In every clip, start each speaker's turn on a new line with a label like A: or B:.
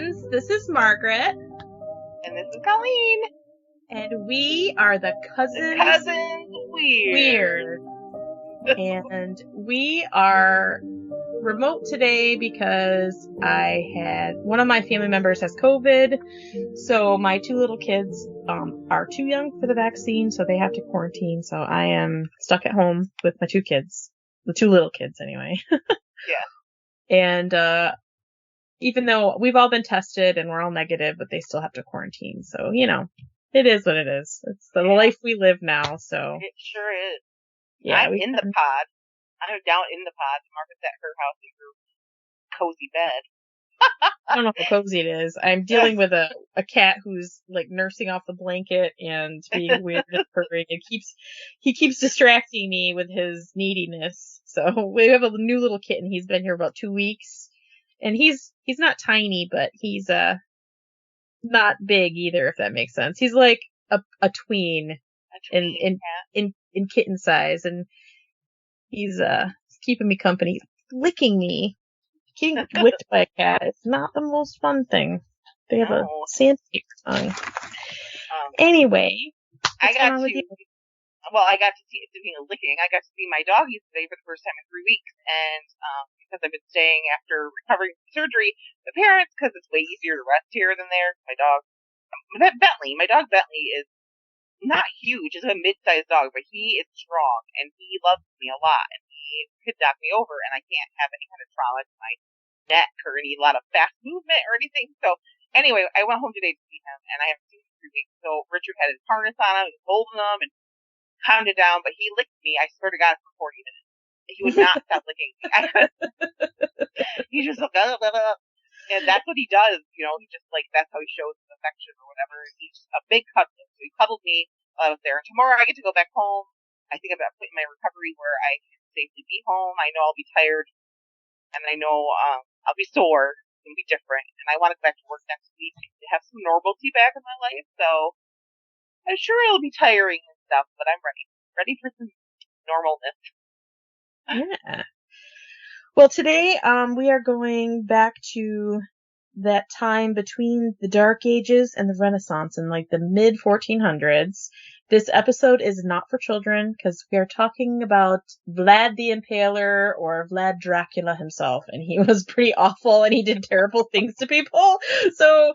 A: friends. This is Margaret.
B: And this is Colleen.
A: And we are the Cousins Weird. And we are remote today because one of my family members has COVID. So my two little kids are too young for the vaccine, so they have to quarantine. So I am stuck at home with my two kids. The two little kids, anyway.
B: Yeah.
A: And even though we've all been tested and we're all negative, but they still have to quarantine. So, it is what it is. It's the life we live now, so.
B: It sure is.
A: Yeah,
B: I'm in the pod. I'm down in the pod. Margaret's at her house in her cozy bed.
A: I don't know how cozy it is. I'm dealing with a cat who's like nursing off the blanket and being weird and purring. He keeps distracting me with his neediness. So we have a new little kitten. He's been here about 2 weeks. And he's not tiny, but he's not big either, if that makes sense. He's like a tween in kitten size, and he's keeping me company, licking me. Getting licked by a cat is not the most fun thing. They have a sandpaper tongue. Anyway,
B: I got to see, speaking of licking, I got to see my doggies today for the first time in 3 weeks, and because I've been staying after recovering from surgery, the parents, because it's way easier to rest here than there. My dog Bentley is not huge. He's a mid-sized dog, but he is strong, and he loves me a lot, and he could knock me over, and I can't have any kind of trauma to my neck or a lot of fast movement or anything. So anyway, I went home today to see him, and I haven't seen him in 3 weeks. So Richard had his harness on him, he was holding him, and calmed it down, but he licked me, I swear to God, for 40 minutes. He would not stop licking me. He just like, and that's what he does, he just that's how he shows his affection or whatever. He's a big cuddler. So he cuddled me while I was there. And tomorrow I get to go back home. I think I'm at a point in my recovery where I can safely be home. I know I'll be tired, and I know I'll be sore. It's going to be different. And I want to go back to work next week to have some normalcy back in my life. So I'm sure it'll be tiring and stuff, but I'm ready for some normalness.
A: Yeah. Well, today we are going back to that time between the Dark Ages and the Renaissance in like the mid 1400s. This episode is not for children because we are talking about Vlad the Impaler, or Vlad Dracula himself, and he was pretty awful and he did terrible things to people. So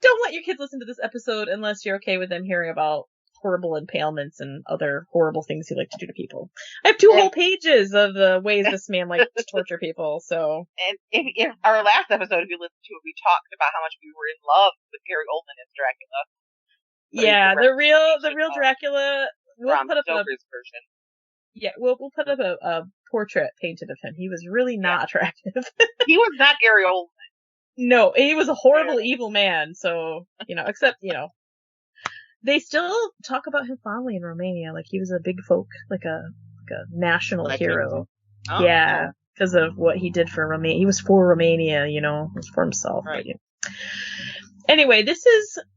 A: don't let your kids listen to this episode unless you're okay with them hearing about horrible impalements and other horrible things he liked to do to people. I have 2 whole pages of the ways this man liked to torture people. So,
B: and if our last episode, if you listened to it, we talked about how much we were in love with Gary Oldman as Dracula.
A: Yeah, the real Dracula.
B: Bram Stoker's version.
A: Yeah, we'll put up a portrait painted of him. He was really not attractive.
B: He was not Gary Oldman.
A: No, he was a horrible, evil man. So, except, they still talk about him fondly in Romania. Like he was a big folk, like a national hero.
B: Oh,
A: yeah, because of what he did for Romania. He was for Romania, he was for himself.
B: Right.
A: But, anyway,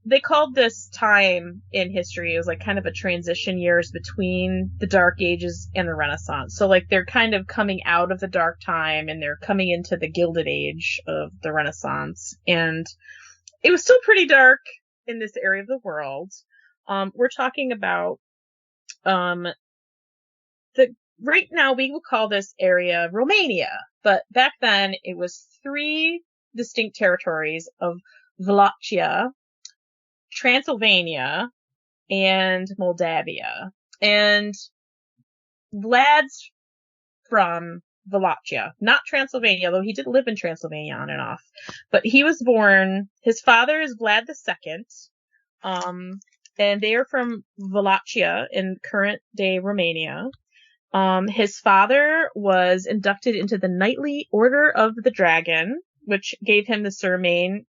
A: they called this time in history, it was like kind of a transition years between the Dark Ages and the Renaissance. So like they're kind of coming out of the dark time and they're coming into the Gilded Age of the Renaissance. And it was still pretty dark in this area of the world. We're talking about right now we will call this area Romania, but back then it was 3 distinct territories of Wallachia, Transylvania, and Moldavia. And Vlad's from Wallachia, not Transylvania, though he did live in Transylvania on and off. But he was born, his father is Vlad II, and they are from Wallachia in current day Romania. His father was inducted into the Knightly Order of the Dragon, which gave him the surname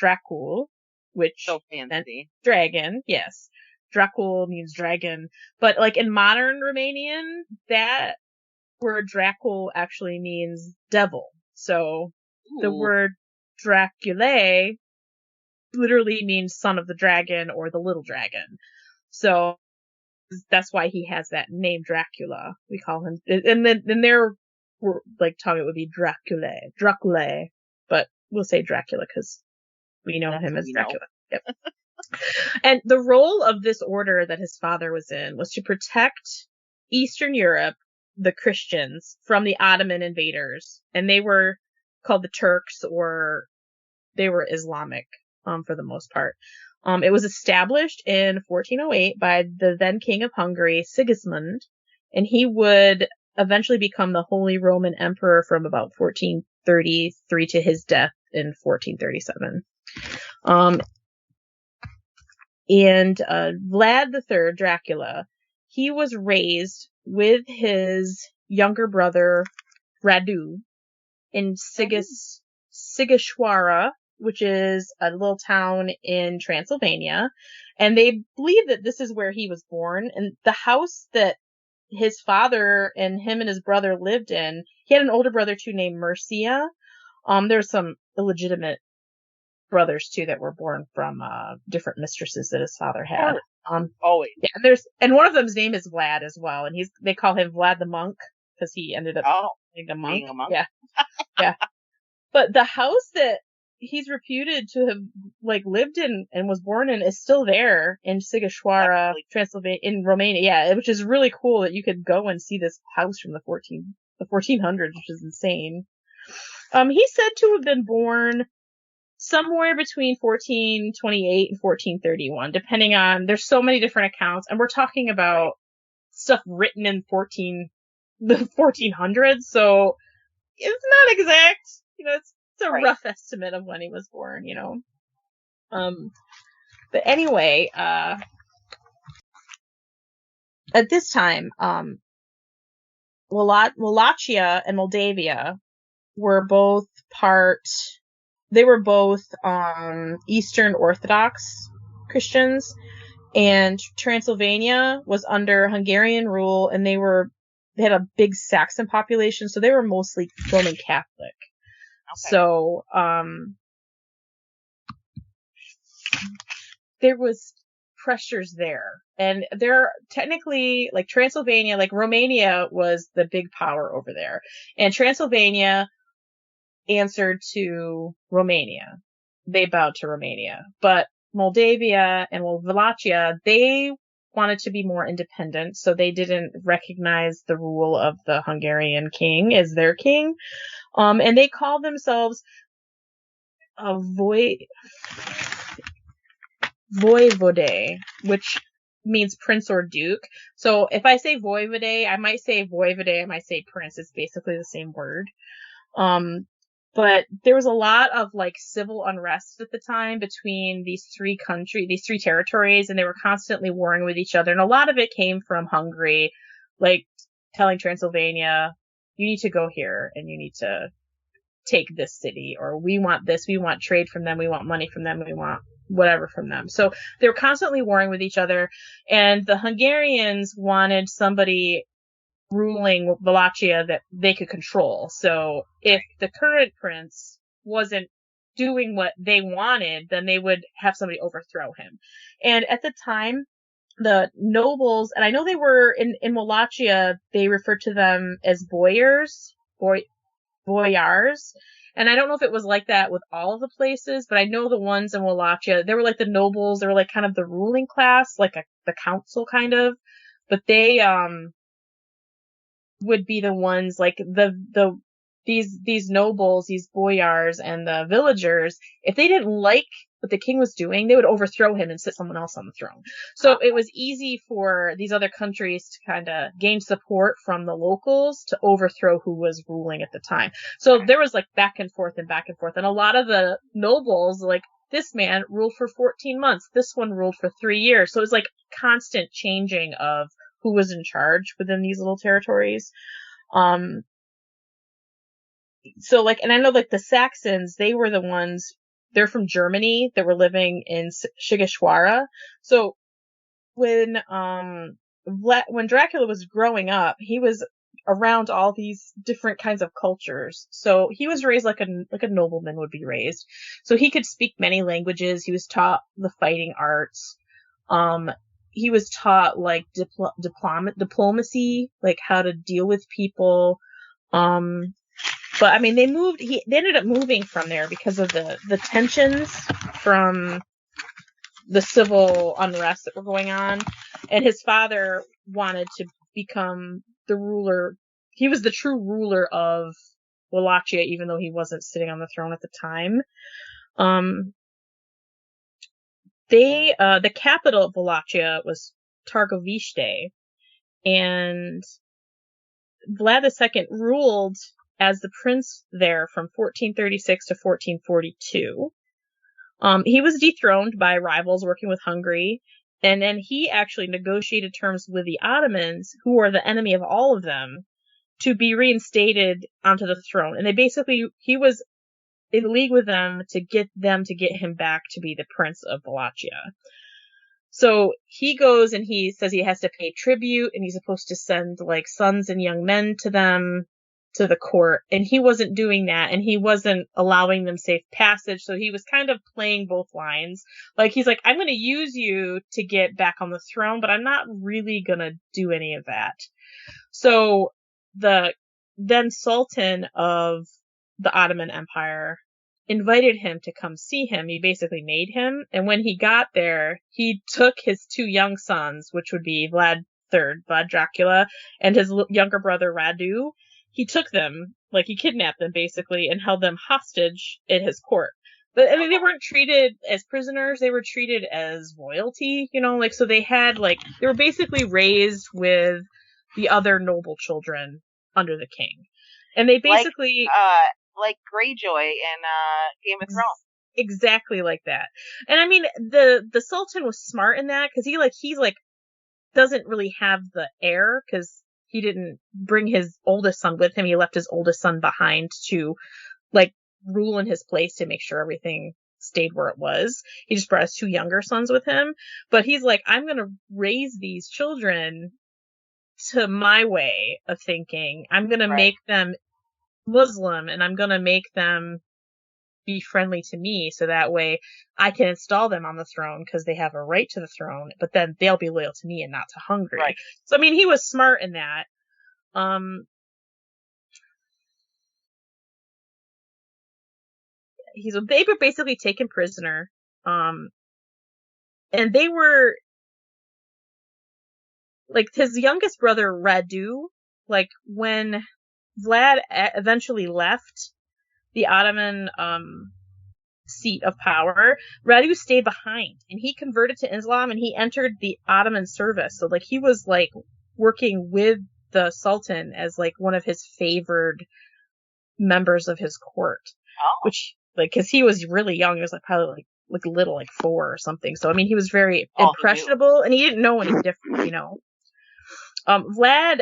A: Dracul, which
B: so fancy.
A: Dragon, yes. Dracul means dragon. But like in modern Romanian, that word Dracul actually means devil. So the word Draculae literally means son of the dragon or the little dragon. So that's why he has that name Dracula. We call him, and then their like tongue it would be Draculae, but we'll say Dracula because we know him as Dracula. Yep. And the role of this order that his father was in was to protect Eastern Europe, the Christians, from the Ottoman invaders. And they were called the Turks, or they were Islamic for the most part. It was established in 1408 by the then King of Hungary, Sigismund, and he would eventually become the Holy Roman Emperor from about 1433 to his death in 1437. And Vlad III, Dracula, he was raised with his younger brother, Radu, in Sighisoara, which is a little town in Transylvania. And they believe that this is where he was born. And the house that his father and him and his brother lived in, he had an older brother too named Mercia. There's some illegitimate brothers too that were born from different mistresses that his father had.
B: Always.
A: Yeah, and one of them's name is Vlad as well, and they call him Vlad the monk because he ended up being a monk. Yeah. Yeah. But the house that he's reputed to have lived in and was born in is still there in Sighisoara, Transylvania, in Romania. Yeah, which is really cool that you could go and see this house from the 1400s, which is insane. He's said to have been born somewhere between 1428 and 1431, depending on, there's so many different accounts, and we're talking about stuff written in the 1400s, so it's not exact, it's a rough estimate of when he was born, but anyway, at this time, Wallachia and Moldavia were both Eastern Orthodox Christians, and Transylvania was under Hungarian rule, and they had a big Saxon population, so they were mostly Roman Catholic. Okay. So, there was pressures there, and there technically, Transylvania, Romania was the big power over there, and Transylvania answered to Romania. They bowed to Romania, but Moldavia and Wallachia, they wanted to be more independent, so they didn't recognize the rule of the Hungarian king as their king. And they called themselves a voivode, which means prince or duke. So if I say voivode, I might say prince. It's basically the same word. But there was a lot of civil unrest at the time between these three territories, and they were constantly warring with each other. And a lot of it came from Hungary, telling Transylvania, you need to go here and you need to take this city, or we want this, we want trade from them, we want money from them, we want whatever from them. So they were constantly warring with each other, and the Hungarians wanted somebody ruling Wallachia that they could control. So if the current prince wasn't doing what they wanted, then they would have somebody overthrow him. And at the time, the nobles, and I know they were in Wallachia, they referred to them as boyars, and I don't know if it was like that with all of the places, but I know the ones in Wallachia, they were the nobles, they were kind of the ruling class, the council kind of, but they would be the ones these nobles, these boyars and the villagers, if they didn't like what the king was doing, they would overthrow him and sit someone else on the throne. So it was easy for these other countries to kind of gain support from the locals to overthrow who was ruling at the time. So there was back and forth. And a lot of the nobles, this man ruled for 14 months. This one ruled for 3 years. So it was constant changing of who was in charge within these little territories. So and I know the Saxons, they were the ones, they're from Germany that were living in Sighisoara. So when Dracula was growing up, he was around all these different kinds of cultures. So he was raised like a nobleman would be raised. So he could speak many languages. He was taught the fighting arts. He was taught diplomacy, how to deal with people. But I mean, they ended up moving from there because of the tensions from the civil unrest that were going on, and his father wanted to become the ruler. He was the true ruler of Wallachia, even though he wasn't sitting on the throne at the time. The capital of Wallachia was Targoviste, and Vlad II ruled as the prince there from 1436 to 1442. He was dethroned by rivals working with Hungary, and then he actually negotiated terms with the Ottomans, who were the enemy of all of them, to be reinstated onto the throne. And he was in league with them to get him back to be the Prince of Wallachia. So he goes and he says he has to pay tribute, and he's supposed to send like sons and young men to them, to the court, and he wasn't doing that, and he wasn't allowing them safe passage, so he was kind of playing both lines. Like, he's like, I'm going to use you to get back on the throne, but I'm not really going to do any of that. So the then Sultan of the Ottoman Empire invited him to come see him. He basically made him, and when he got there, he took his two young sons, which would be Vlad Dracula, and his younger brother Radu. He took them, like he kidnapped them basically, and held them hostage in his court. But I mean, they weren't treated as prisoners; they were treated as royalty, like so they were basically raised with the other noble children under the king, and they basically
B: like Greyjoy in Game of Thrones.
A: Exactly like that. And I mean, the Sultan was smart in that, because he doesn't really have the heir, because he didn't bring his oldest son with him. He left his oldest son behind to rule in his place, to make sure everything stayed where it was. He just brought his two younger sons with him. But he's like, I'm going to raise these children to my way of thinking. I'm going to make them Muslim, and I'm going to make them be friendly to me, so that way I can install them on the throne, because they have a right to the throne, but then they'll be loyal to me and not to Hungary. Right. So I mean, he was smart in that. They were basically taken prisoner, and they were his youngest brother Radu. When Vlad eventually left the Ottoman seat of power, Radu stayed behind, and he converted to Islam, and he entered the Ottoman service. So he was working with the Sultan as one of his favored members of his court. Which because he was really young, he was probably little, 4 or something. So I mean, he was very impressionable, and he didn't know any different, Vlad,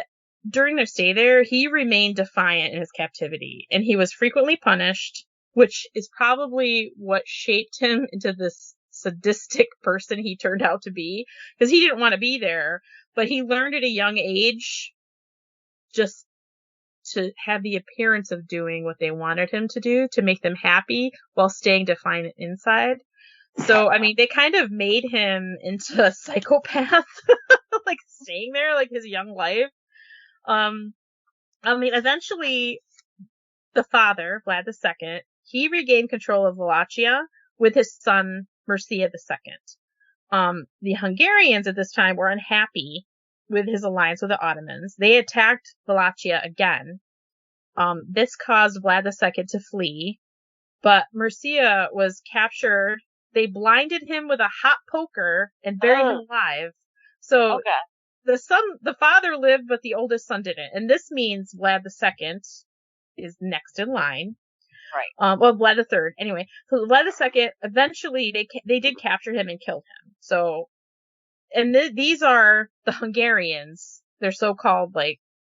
A: during their stay there, he remained defiant in his captivity, and he was frequently punished, which is probably what shaped him into this sadistic person he turned out to be, because he didn't want to be there, but he learned at a young age just to have the appearance of doing what they wanted him to do, to make them happy while staying defiant inside. So, I mean, they kind of made him into a psychopath, staying there, his young life. I mean, eventually, the father, Vlad II, he regained control of Wallachia with his son, Mircea II. The Hungarians at this time were unhappy with his alliance with the Ottomans. They attacked Wallachia again. This caused Vlad II to flee, but Mircea was captured. They blinded him with a hot poker and buried him alive. So the father lived, but the oldest son didn't. And this means Vlad II is next in line. Right. Vlad III. Anyway, so Vlad II, eventually they did capture him and killed him. So, and these are the Hungarians. Their so-called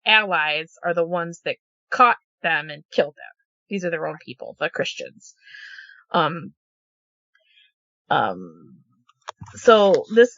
A: allies are the ones that caught them and killed them. These are their own people, the Christians. So this